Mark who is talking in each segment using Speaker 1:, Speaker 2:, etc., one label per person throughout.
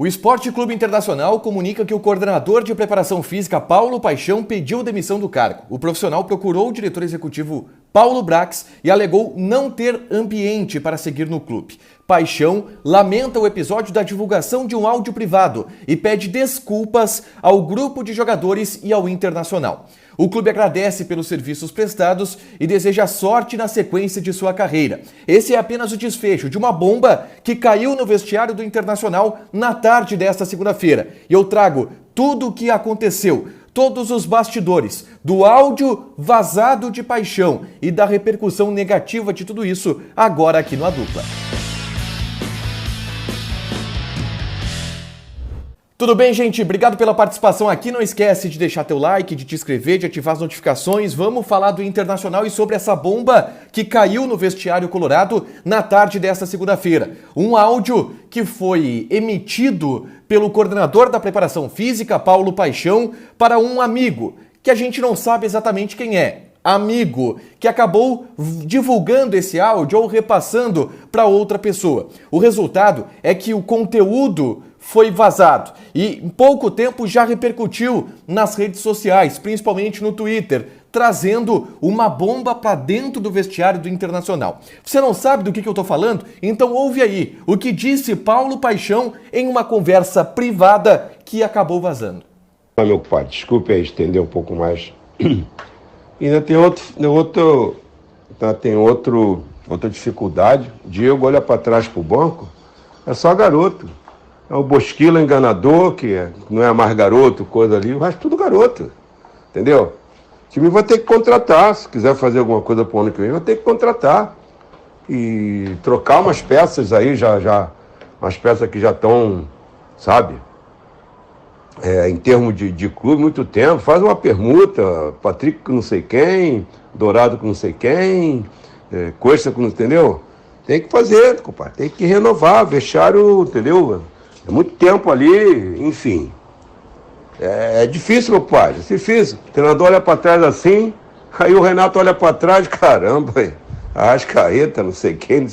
Speaker 1: O Esporte Clube Internacional comunica que o coordenador de preparação física Paulo Paixão pediu demissão do cargo. O profissional procurou o diretor executivo Paulo Brax e alegou não ter ambiente para seguir no clube. Paixão lamenta o episódio da divulgação de um áudio privado e pede desculpas ao grupo de jogadores e ao Internacional. O clube agradece pelos serviços prestados e deseja sorte na sequência de sua carreira. Esse é apenas o desfecho de uma bomba que caiu no vestiário do Internacional na tarde desta segunda-feira. E eu trago tudo o que aconteceu, todos os bastidores, do áudio vazado de Paixão e da repercussão negativa de tudo isso agora aqui no A Dupla. Tudo bem, gente? Obrigado pela participação aqui. Não esquece de deixar teu like, de te inscrever, de ativar as notificações. Vamos falar do Internacional e sobre essa bomba que caiu no vestiário colorado na tarde desta segunda-feira. Um áudio que foi emitido pelo coordenador da preparação física, Paulo Paixão, para um amigo, que a gente não sabe exatamente quem é. Amigo que acabou divulgando esse áudio ou repassando para outra pessoa. O resultado é que o conteúdo foi vazado e em pouco tempo já repercutiu nas redes sociais, principalmente no Twitter, trazendo uma bomba para dentro do vestiário do Internacional. Você não sabe do que eu estou falando? Então ouve aí o que disse Paulo Paixão em uma conversa privada que acabou vazando.
Speaker 2: Meu pai, desculpe aí estender um pouco mais. Ainda tem outra dificuldade. O Diego olha para trás pro banco, é só garoto. É o Bosquila enganador, que não é mais garoto, coisa ali, o resto tudo garoto. Entendeu? O time vai ter que contratar, se quiser fazer alguma coisa pro ano que vem, vai ter que contratar. E trocar umas peças aí, umas peças que já estão, sabe? Em termos de clube, muito tempo, faz uma permuta, Patrick com não sei quem, Dourado com não sei quem, Costa com não, entendeu? Tem que fazer, compadre, tem que renovar, vestiário, entendeu? É muito tempo ali, enfim. É difícil, meu pai, é difícil. O treinador olha pra trás assim, aí o Renato olha pra trás, caramba, Arrascaeta, não sei quem.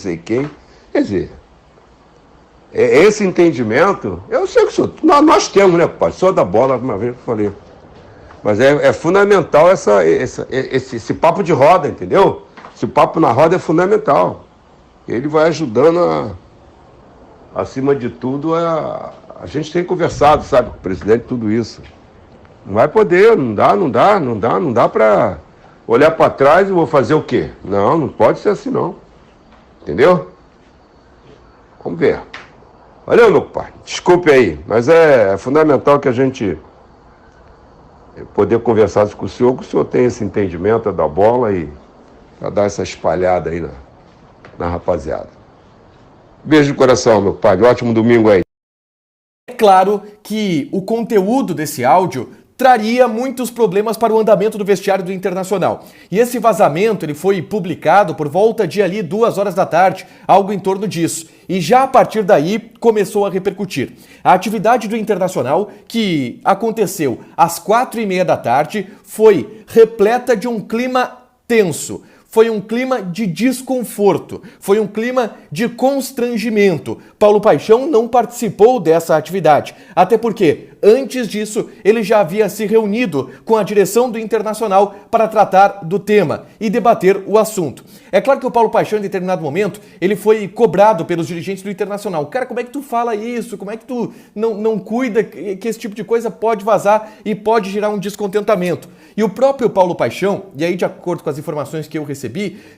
Speaker 2: Quer dizer, esse entendimento, eu sei que nós temos, né, pai? Sou da bola, uma vez que eu falei. Mas é fundamental esse papo de roda, entendeu? Esse papo na roda é fundamental. Ele vai ajudando acima de tudo, a gente tem conversado, sabe, com o presidente, tudo isso. Não vai poder, não dá pra olhar pra trás e vou fazer o quê? Não pode ser assim não. Entendeu? Vamos ver. Valeu, meu pai. Desculpe aí, mas é fundamental que a gente poder conversar com o senhor, que o senhor tem esse entendimento da bola e para dar essa espalhada aí na rapaziada. Beijo de coração, meu pai. Ótimo domingo aí.
Speaker 1: É claro que o conteúdo desse áudio traria muitos problemas para o andamento do vestiário do Internacional. E esse vazamento ele foi publicado por volta de ali 2 horas da tarde, algo em torno disso. E já a partir daí começou a repercutir. A atividade do Internacional, que aconteceu às 4h30 da tarde, foi repleta de um clima tenso. Foi um clima de desconforto, foi um clima de constrangimento. Paulo Paixão não participou dessa atividade, até porque, antes disso, ele já havia se reunido com a direção do Internacional para tratar do tema e debater o assunto. É claro que o Paulo Paixão, em determinado momento, ele foi cobrado pelos dirigentes do Internacional. Cara, como é que tu fala isso? Como é que tu não cuida que esse tipo de coisa pode vazar e pode gerar um descontentamento? E o próprio Paulo Paixão, e aí de acordo com as informações que eu recebi,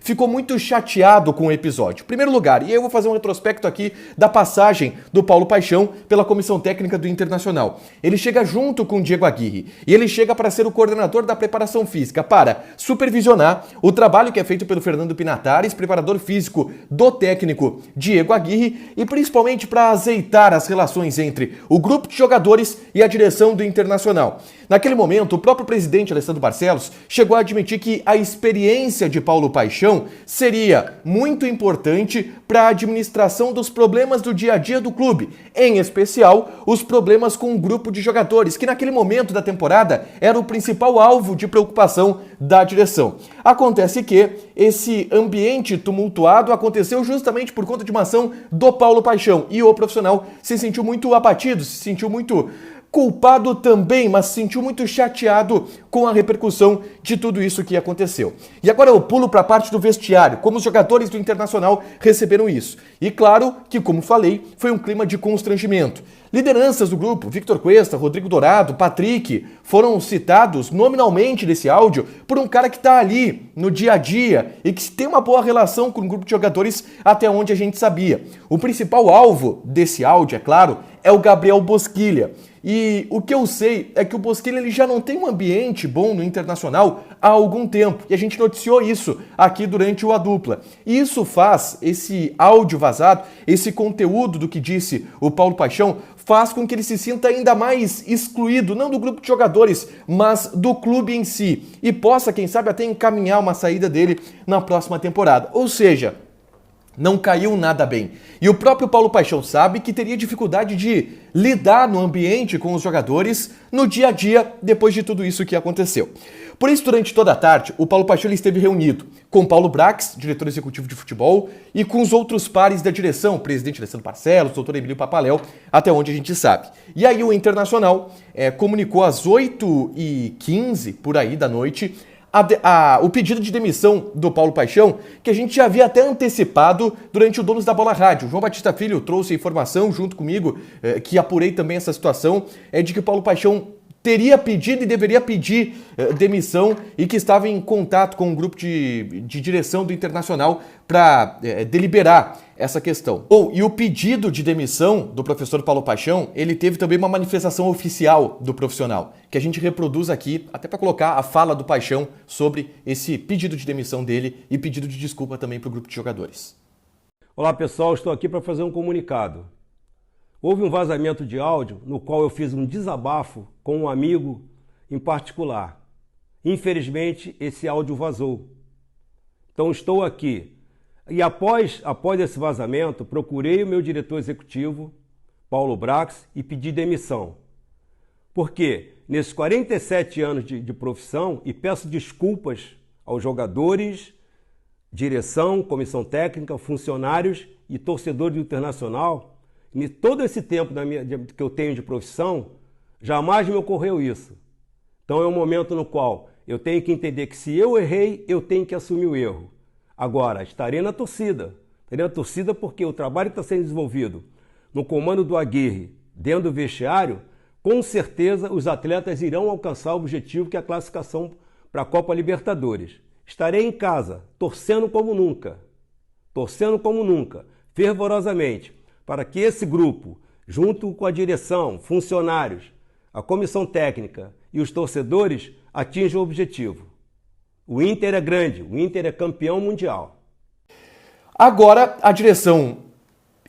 Speaker 1: ficou muito chateado com o episódio. Em primeiro lugar, e eu vou fazer um retrospecto aqui da passagem do Paulo Paixão pela comissão técnica do Internacional. Ele chega junto com o Diego Aguirre e ele chega para ser o coordenador da preparação física, para supervisionar o trabalho que é feito pelo Fernando Pinatares, preparador físico do técnico Diego Aguirre, e principalmente para azeitar as relações entre o grupo de jogadores e a direção do Internacional. Naquele momento, o próprio presidente Alessandro Barcelos chegou a admitir que a experiência de Paulo Paixão seria muito importante para a administração dos problemas do dia a dia do clube, em especial os problemas com o grupo grupo de jogadores que naquele momento da temporada era o principal alvo de preocupação da direção. Acontece que esse ambiente tumultuado aconteceu justamente por conta de uma ação do Paulo Paixão e o profissional se sentiu muito abatido, se sentiu muito culpado também, mas se sentiu muito chateado com a repercussão de tudo isso que aconteceu. E agora eu pulo para a parte do vestiário, como os jogadores do Internacional receberam isso. E claro que, como falei, foi um clima de constrangimento. Lideranças do grupo, Victor Cuesta, Rodrigo Dourado, Patrick, foram citados nominalmente nesse áudio por um cara que está ali no dia a dia e que tem uma boa relação com o grupo de jogadores até onde a gente sabia. O principal alvo desse áudio, é claro, é o Gabriel Bosquilha. E o que eu sei é que o Bosquilha ele já não tem um ambiente bom no Internacional há algum tempo. E a gente noticiou isso aqui durante o A Dupla. E isso faz, esse áudio vazado, esse conteúdo do que disse o Paulo Paixão, faz com que ele se sinta ainda mais excluído, não do grupo de jogadores, mas do clube em si. E possa, quem sabe, até encaminhar uma saída dele na próxima temporada. Ou seja, não caiu nada bem. E o próprio Paulo Paixão sabe que teria dificuldade de lidar no ambiente com os jogadores no dia a dia depois de tudo isso que aconteceu. Por isso, durante toda a tarde, o Paulo Paixão ele esteve reunido com Paulo Brax, diretor executivo de futebol, e com os outros pares da direção, o presidente Alessandro Barcelos, o doutor Emílio Papaléu, até onde a gente sabe. E aí o Internacional comunicou às 8h15, por aí da noite, o pedido de demissão do Paulo Paixão, que a gente já havia até antecipado durante o Donos da Bola Rádio. O João Batista Filho trouxe a informação junto comigo, que apurei também essa situação, de que o Paulo Paixão teria pedido e deveria pedir demissão e que estava em contato com o grupo de direção do Internacional para deliberar essa questão. E o pedido de demissão do professor Paulo Paixão, ele teve também uma manifestação oficial do profissional, que a gente reproduz aqui, até para colocar a fala do Paixão sobre esse pedido de demissão dele e pedido de desculpa também para o grupo de jogadores.
Speaker 3: Olá pessoal, estou aqui para fazer um comunicado. Houve um vazamento de áudio no qual eu fiz um desabafo com um amigo em particular. Infelizmente, esse áudio vazou. Então estou aqui. E após esse vazamento, procurei o meu diretor executivo, Paulo Brax, e pedi demissão. Porque nesses 47 anos de profissão, e peço desculpas aos jogadores, direção, comissão técnica, funcionários e torcedores do Internacional, em todo esse tempo que eu tenho de profissão, jamais me ocorreu isso. Então é um momento no qual eu tenho que entender que se eu errei, eu tenho que assumir o erro. Agora, estarei na torcida. Estarei na torcida porque o trabalho que está sendo desenvolvido no comando do Aguirre, dentro do vestiário, com certeza os atletas irão alcançar o objetivo que é a classificação para a Copa Libertadores. Estarei em casa, torcendo como nunca, fervorosamente, para que esse grupo, junto com a direção, funcionários, a comissão técnica e os torcedores, atinjam o objetivo. O Inter é grande, o Inter é campeão mundial.
Speaker 1: Agora, a direção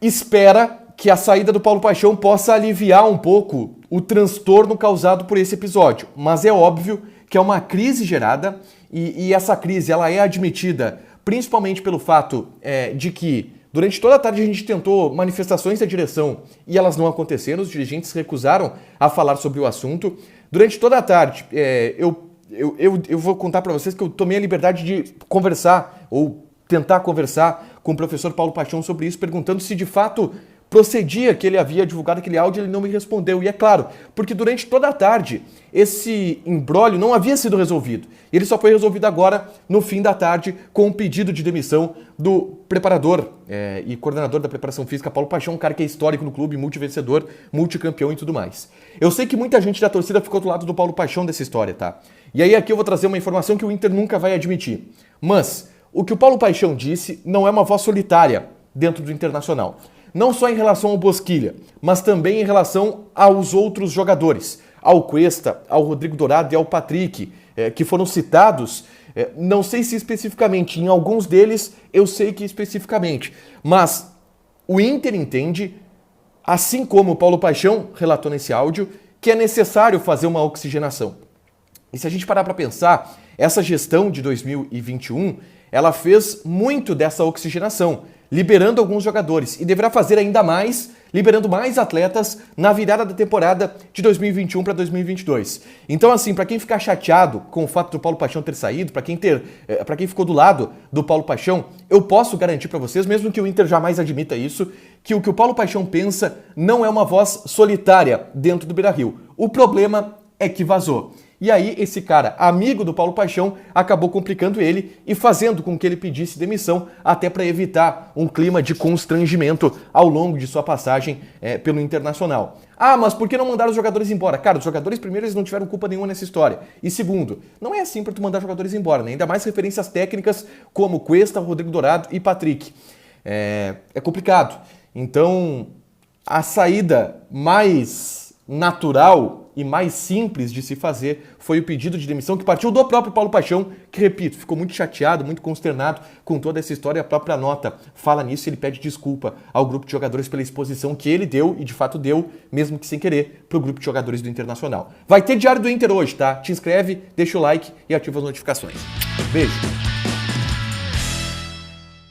Speaker 1: espera que a saída do Paulo Paixão possa aliviar um pouco o transtorno causado por esse episódio. Mas é óbvio que é uma crise gerada e essa crise ela é admitida principalmente pelo fato de que durante toda a tarde a gente tentou manifestações da direção e elas não aconteceram, os dirigentes se recusaram a falar sobre o assunto. Durante toda a tarde, eu vou contar para vocês que eu tomei a liberdade de conversar ou tentar conversar com o professor Paulo Paixão sobre isso, perguntando se de fato procedia que ele havia divulgado aquele áudio. Ele não me respondeu. E é claro, porque durante toda a tarde esse imbróglio não havia sido resolvido. Ele só foi resolvido agora, no fim da tarde, com um pedido de demissão do preparador e coordenador da preparação física, Paulo Paixão, um cara que é histórico no clube, multivencedor, multicampeão e tudo mais. Eu sei que muita gente da torcida ficou do lado do Paulo Paixão dessa história, tá? E aí aqui eu vou trazer uma informação que o Inter nunca vai admitir. Mas o que o Paulo Paixão disse não é uma voz solitária dentro do Internacional. Não só em relação ao Bosquilha, mas também em relação aos outros jogadores, ao Cuesta, ao Rodrigo Dourado e ao Patrick, que foram citados. Não sei se especificamente, em alguns deles eu sei que especificamente, mas o Inter entende, assim como o Paulo Paixão relatou nesse áudio, que é necessário fazer uma oxigenação. E se a gente parar para pensar, essa gestão de 2021, ela fez muito dessa oxigenação, liberando alguns jogadores, e deverá fazer ainda mais liberando mais atletas na virada da temporada de 2021 para 2022. Então, assim, para quem ficar chateado com o fato do Paulo Paixão ter saído, para quem ficou do lado do Paulo Paixão, eu posso garantir para vocês, mesmo que o Inter jamais admita isso, que o Paulo Paixão pensa não é uma voz solitária dentro do Beira-Rio. O problema é que vazou. E aí esse cara, amigo do Paulo Paixão, acabou complicando ele e fazendo com que ele pedisse demissão, até para evitar um clima de constrangimento ao longo de sua passagem pelo Internacional. Ah, mas por que não mandar os jogadores embora? Cara, os jogadores, primeiro, eles não tiveram culpa nenhuma nessa história. E segundo, não é assim para tu mandar jogadores embora, né? Ainda mais referências técnicas como Cuesta, Rodrigo Dourado e Patrick. É complicado. Então, a saída mais natural e mais simples de se fazer foi o pedido de demissão que partiu do próprio Paulo Paixão, que, repito, ficou muito chateado, muito consternado com toda essa história. A própria nota fala nisso e ele pede desculpa ao grupo de jogadores pela exposição que ele deu, e de fato deu, mesmo que sem querer, para o grupo de jogadores do Internacional. Vai ter Diário do Inter hoje, tá? Te inscreve, deixa o like e ativa as notificações. Beijo!